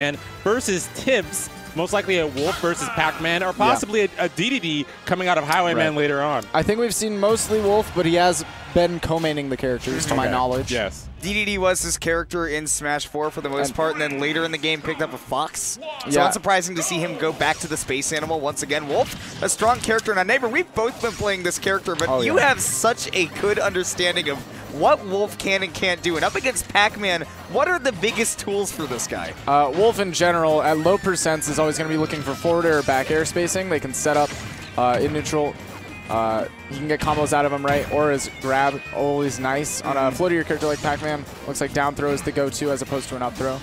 and versus Tibs, most likely a Wolf versus Pac-Man, or possibly a DDD coming out of Highwayman later on. I think we've seen mostly Wolf, but he has been co-maining the characters, to my knowledge. Yes. DDD was his character in Smash 4 for the most part, and then later in the game picked up a Fox. So unsurprising to see him go back to the Space Animal once again. Wolf, a strong character, and a neighbor. We've both been playing this character, but you have such a good understanding of what Wolf can and can't do. And up against Pac-Man, what are the biggest tools for this guy? Wolf in general, at low percents, is always going to be looking for forward air or back air spacing. They can set up in neutral. You can get combos out of him, right? Or his grab, always nice. On a floatier character like Pac-Man, looks like down throw is the go-to as opposed to an up throw.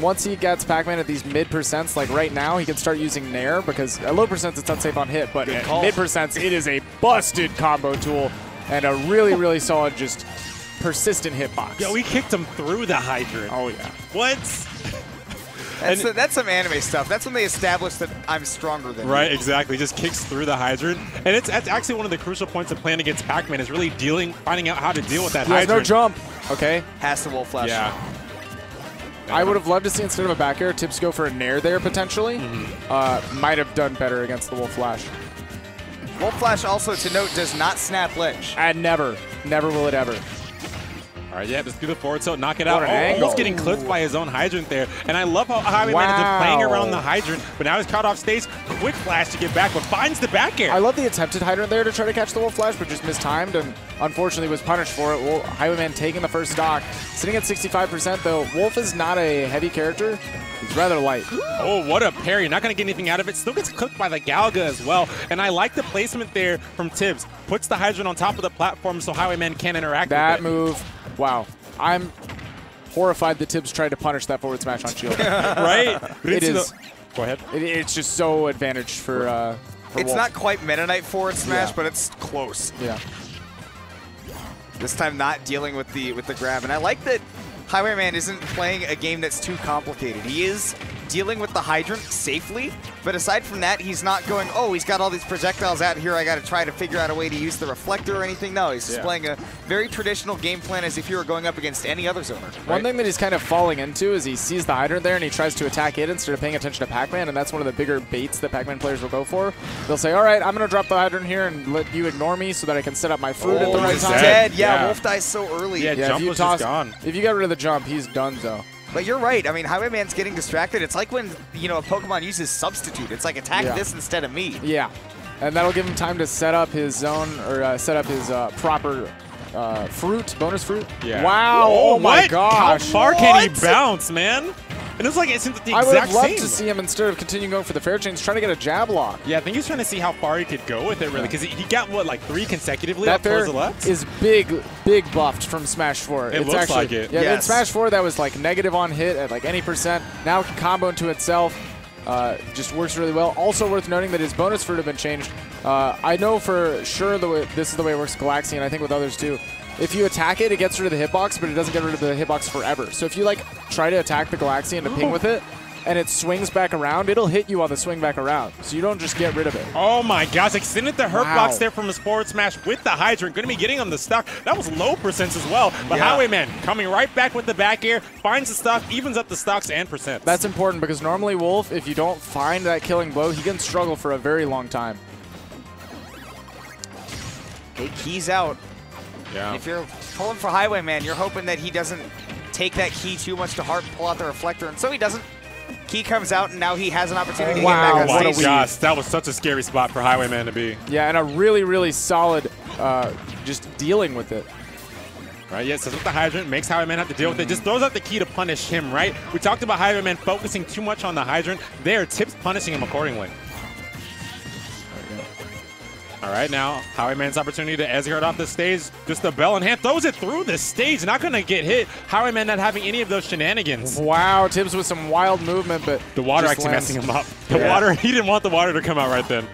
Once he gets Pac-Man at these mid percents, like right now, he can start using Nair because at low percents it's unsafe on hit, but at mid percents it is a busted combo tool and a really, really solid, just persistent hitbox. Yeah, we kicked him through the hydrant. Oh yeah. What? That's some anime stuff. That's when they established that I'm stronger than you. Right, exactly. Just kicks through the hydrant. And it's actually one of the crucial points of playing against Pac-Man is really finding out how to deal with that hydrant. He has no jump. Okay. Has the Wolf Flash. Yeah. I would have loved to see instead of a back air, Tibs go for a Nair there potentially. Might have done better against the Wolf Flash. Wolf Flash also, to note, does not snap ledge. And never will it ever. All right, yeah, just do the forward tilt, knock it out. Angle. Almost getting clipped by his own hydrant there. And I love how Highwayman is playing around the hydrant, but now he's caught off stage. Quick flash to get back, but finds the back air. I love the attempted hydrant there to try to catch the Wolf Flash, but just mistimed and unfortunately was punished for it. Highwayman taking the first stock. Sitting at 65% though. Wolf is not a heavy character. He's rather light. Oh, what a parry. Not going to get anything out of it. Still gets clipped by the Galga as well. And I like the placement there from Tibs. Puts the hydrant on top of the platform so Highwayman can't interact with it. That move, wow. I'm horrified that Tibs tried to punish that forward smash on shield. Right? It is. Go ahead. It's just so advantaged for It's Wolf. not quite Meta Knight forward smash, but it's close. Yeah. This time not dealing with the grab. And I like that Highwayman isn't playing a game that's too complicated. He is dealing with the hydrant safely, but aside from that, he's not going, oh, he's got all these projectiles out here, I got to try to figure out a way to use the reflector or anything. No, he's just playing a very traditional game plan as if you were going up against any other zoner. Right? One thing that he's kind of falling into is he sees the hydrant there and he tries to attack it instead of paying attention to Pac-Man, and that's one of the bigger baits that Pac-Man players will go for. They'll say, all right, I'm going to drop the hydrant here and let you ignore me so that I can set up my fruit at the right time. Dead. Yeah, Wolf dies so early. Yeah, jump was just gone. If you get rid of the jump, he's done though. But you're right. I mean, Highwayman's getting distracted. It's like when, you know, a Pokemon uses Substitute. It's like attack this instead of me. Yeah. And that'll give him time to set up his zone or set up his proper bonus fruit. Yeah. Wow. Oh my gosh. How far can he bounce, man? And it's like it seems like the exact same. I would have loved to see him instead of continuing going for the fair chains, trying to get a jab lock. Yeah, I think he's trying to see how far he could go with it, really, because he got, what, like 3 consecutively that up towards the left? Is big buffed from Smash 4. It looks like it. Yeah, in Smash 4, that was like negative on hit at like any percent. Now it can combo into itself. Just works really well. Also worth noting that his bonus fruit have been changed. I know for sure this is the way it works with Galaxy, and I think with others too. If you attack it, it gets rid of the hitbox, but it doesn't get rid of the hitbox forever. So if you like try to attack the Galaxy and to ping with it, and it swings back around, it'll hit you on the swing back around. So you don't just get rid of it. Oh my gosh, extended the hurt box there from his forward smash with the hydrant. Going to be getting on the stock. That was low percents as well. But Highwayman coming right back with the back air, finds the stock, evens up the stocks and percents. That's important because normally Wolf, if you don't find that killing blow, he can struggle for a very long time. Okay, keys out. Yeah. If you're pulling for Highwayman, you're hoping that he doesn't take that key too much to heart, pull out the reflector, and so he doesn't. Key comes out, and now he has an opportunity to get back on stage. Oh my gosh, that was such a scary spot for Highwayman to be. Yeah, and a really, really solid just dealing with it. Right, yeah, so with the hydrant, makes Highwayman have to deal with it. Just throws out the key to punish him, right? We talked about Highwayman focusing too much on the hydrant. There, Tibs punishing him accordingly. All right, now Highwayman's opportunity to Ezreal off the stage. Just the bell in hand, throws it through the stage. Not going to get hit. Highwayman not having any of those shenanigans. Wow, Tibs with some wild movement, but the water actually messing him up. The water, he didn't want the water to come out right then.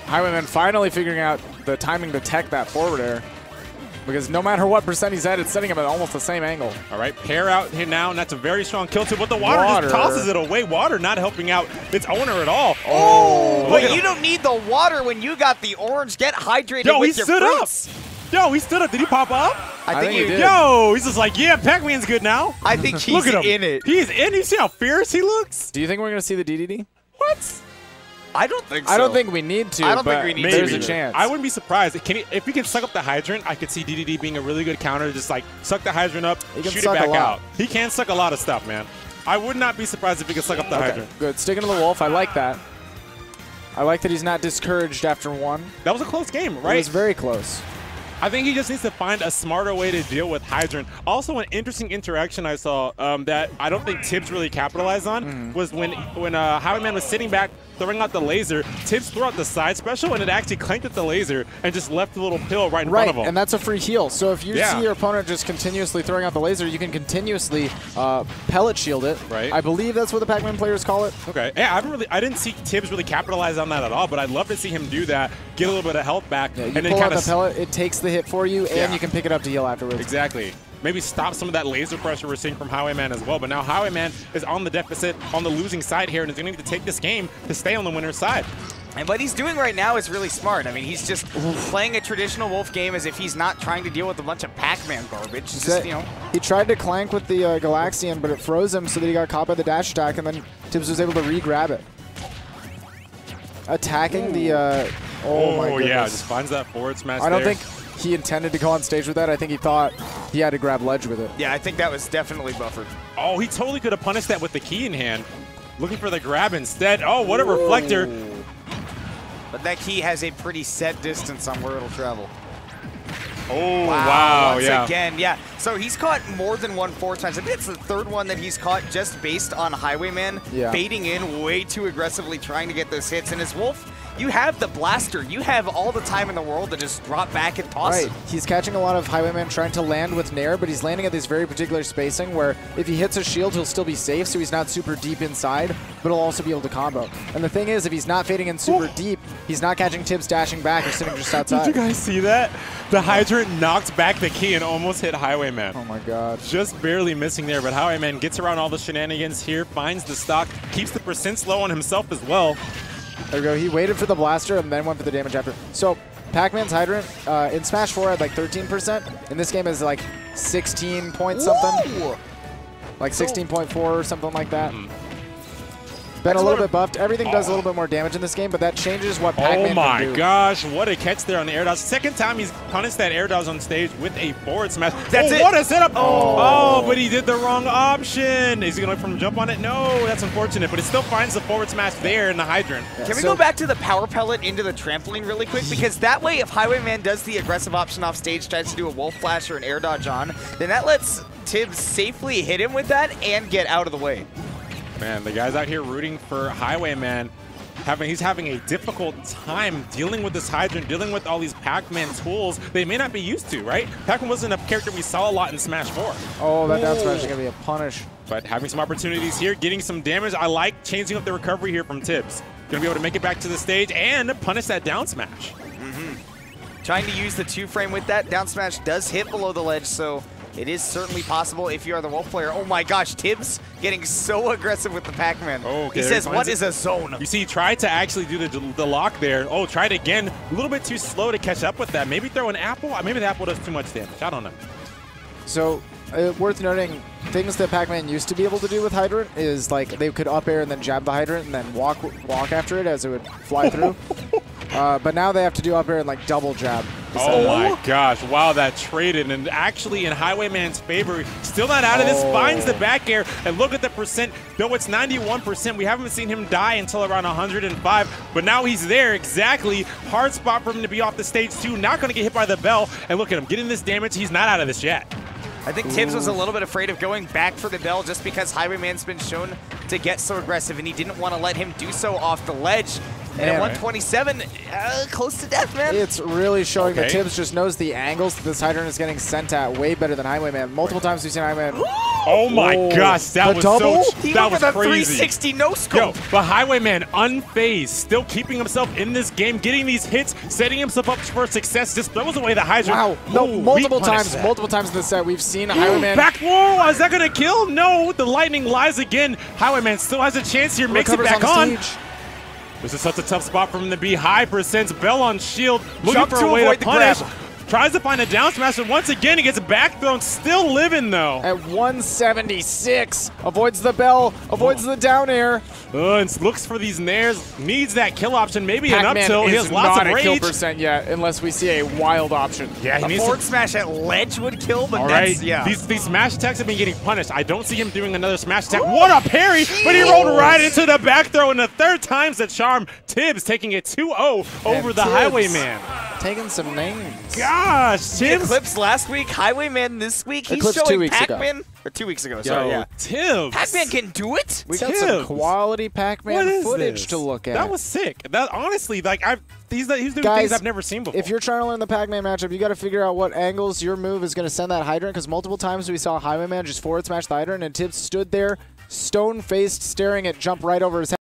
Highwayman finally figuring out the timing to tech that forward air. Because no matter what percent he's at, it's setting him at almost the same angle. All right, pair out here now, and that's a very strong kill too, but the water just tosses it away. Water not helping out its owner at all. Oh, but you don't need the water when you got the orange. Get hydrated with your fruits. Yo, he stood up. Did he pop up? I think he did. Yo, he's just like, yeah, Pac-Man's good now. I think he's Look at him. in it. He's in. You see how fierce he looks? Do you think we're going to see the DDD? What? I don't think so. I don't think we need to. I don't think but we need there's to. a chance. I wouldn't be surprised. If he can suck up the hydrant, I could see DDD being a really good counter. Just like suck the hydrant up, He can shoot it suck a back lot. out. He can suck a lot of stuff, man. I would not be surprised if he could suck up the hydrant. Good. Sticking to the Wolf. I like that. I like that he's not discouraged after one. That was a close game, right? It was very close. I think he just needs to find a smarter way to deal with Hydrant. Also, an interesting interaction I saw that I don't think Tibs really capitalized on was when Highwayman was sitting back throwing out the laser, Tibs threw out the side special and it actually clanked at the laser and just left a little pill right in front of him. And that's a free heal. So if you see your opponent just continuously throwing out the laser, you can continuously pellet shield it. Right. I believe that's what the Pac-Man players call it. Okay. Yeah, I didn't see Tibs really capitalize on that at all, but I'd love to see him do that, get a little bit of health back, Yeah, you and then pull out kind the pellet, it takes the hit for you, and you can pick it up to heal afterwards. Exactly. Maybe stop some of that laser pressure we're seeing from Highwayman as well. But now Highwayman is on the deficit, on the losing side here, and is going to need to take this game to stay on the winner's side. And what he's doing right now is really smart. I mean, he's just playing a traditional Wolf game as if he's not trying to deal with a bunch of Pac-Man garbage. Just, you know. He tried to clank with the Galaxian, but it froze him so that he got caught by the dash attack, and then Tibs was able to re-grab it. Attacking the... oh, my goodness. Yeah, just finds that forward smash I don't there. think he intended to go on stage with that. I think he thought he had to grab ledge with it. Yeah, I think that was definitely buffered. Oh, he totally could have punished that with the key in hand. Looking for the grab instead. Oh, what a reflector. But that key has a pretty set distance on where it'll travel. Oh, wow, Once yeah. again, yeah. So he's caught more than one 4 times. I think it's the 3rd one that he's caught just based on Highwayman baiting in way too aggressively, trying to get those hits. And as Wolf, you have the blaster. You have all the time in the world to just drop back and toss Right. He's catching a lot of Highwayman trying to land with Nair, but he's landing at this very particular spacing where if he hits a shield, he'll still be safe, so he's not super deep inside, but he'll also be able to combo. And the thing is, if he's not fading in super deep, he's not catching Tibs dashing back or sitting just outside. Did you guys see that? The hydrant knocked back the key and almost hit Highwayman. Oh my god. Just barely missing there, but Highwayman gets around all the shenanigans here, finds the stock, keeps the percents low on himself as well. There we go. He waited for the blaster and then went for the damage after. So Pac-Man's hydrant in Smash 4 had like 13%. In this game is like 16 point something. Whoa! Like 16.4 or something like that. Been a little bit buffed. Everything does a little bit more damage in this game, but that changes what Pac-Man Oh my can do. gosh, what a catch there on the air dodge. Second time he's punished that air dodge on stage with a forward smash. That's it. What a setup. Oh, but he did the wrong option. Is he going to look for him to jump on it? No, that's unfortunate, but it still finds the forward smash there in the hydrant. Yeah, Can we go back to the power pellet into the trampoline really quick? Because that way, if Highwayman does the aggressive option off stage, tries to do a Wolf Flash or an air dodge on, then that lets Tibs safely hit him with that and get out of the way. Man, the guy's out here rooting for Highwayman. He's having a difficult time dealing with this hydrant, dealing with all these Pac-Man tools they may not be used to, right? Pac-Man wasn't a character we saw a lot in Smash 4. Oh, that down smash is going to be a punish. But having some opportunities here, getting some damage. I like changing up the recovery here from Tibs. Gonna be able to make it back to the stage and punish that down smash. Trying to use the 2-frame with that. Down smash does hit below the ledge, so it is certainly possible if you are the Wolf player. Oh my gosh, Tibs getting so aggressive with the Pac-Man. Okay, he says, what is a zone? You see, he tried to actually do the lock there. Oh, tried again. A little bit too slow to catch up with that. Maybe throw an apple. Maybe the apple does too much damage. I don't know. So, worth noting, things that Pac-Man used to be able to do with Hydrant is like they could up air and then jab the Hydrant and then walk after it as it would fly through. But now they have to do up air and like double jab. Oh my gosh, wow, that traded, and actually in Highwayman's favor, still not out of this, finds the back air, and look at the percent, though it's 91%, we haven't seen him die until around 105, but now he's there, exactly, hard spot for him to be off the stage too, not going to get hit by the bell, and look at him, getting this damage, he's not out of this yet. I think Tibs was a little bit afraid of going back for the bell just because Highwayman's been shown to get so aggressive, and he didn't want to let him do so off the ledge. And at 127, close to death, man. It's really showing that Tibs just knows the angles that this Hydrant is getting sent at way better than Highwayman. Multiple times we've seen Highwayman. Oh my gosh, that was double? so He that went was with a crazy. 360 no scope. Yo, but Highwayman unfazed, still keeping himself in this game, getting these hits, setting himself up for success. Just throws away the Hydrant. Wow, no, Ooh, multiple we punished times that. in the set we've seen Highwayman. Back, whoa, is that gonna kill? No, the lightning lies again. Highwayman still has a chance here, makes it recovers back on. stage. This is such a tough spot for him to be. High percents, bell on shield, looking Jump for to a way to avoid the punish. grab. Tries to find a down smash, and once again he gets back thrown. Still living though. At 176, avoids the bell, avoids the down air. And looks for these nairs. Needs that kill option. Maybe an up Pac-Man tilt. He is has lots not of a rage. kill percent yet, unless we see a wild option. Yeah, he A needs forward smash at ledge would kill, but All that's, right, yeah. these smash attacks have been getting punished. I don't see him doing another smash attack. What a parry, but he rolled right into the back throw, and the third time's the charm. Tibbs taking it 2-0 over the Tibbs Highwayman. Taking some names. Gosh, Tibbs. Eclipse last week, Highwayman this week. He's Eclipse 2 showing weeks ago. Pac-Man, or 2 weeks ago, Yo, sorry, yeah. Tibbs. Pac-Man can do it? We got Tibbs. some quality What Pac-Man is footage this? to look at. That was sick. That honestly, like he's doing Guys, things I've never seen before. If you're trying to learn the Pac-Man matchup, you got to figure out what angles your move is going to send that hydrant, because multiple times we saw Highwayman just forward smash the hydrant, and Tibbs stood there, stone-faced, staring at jump right over his head.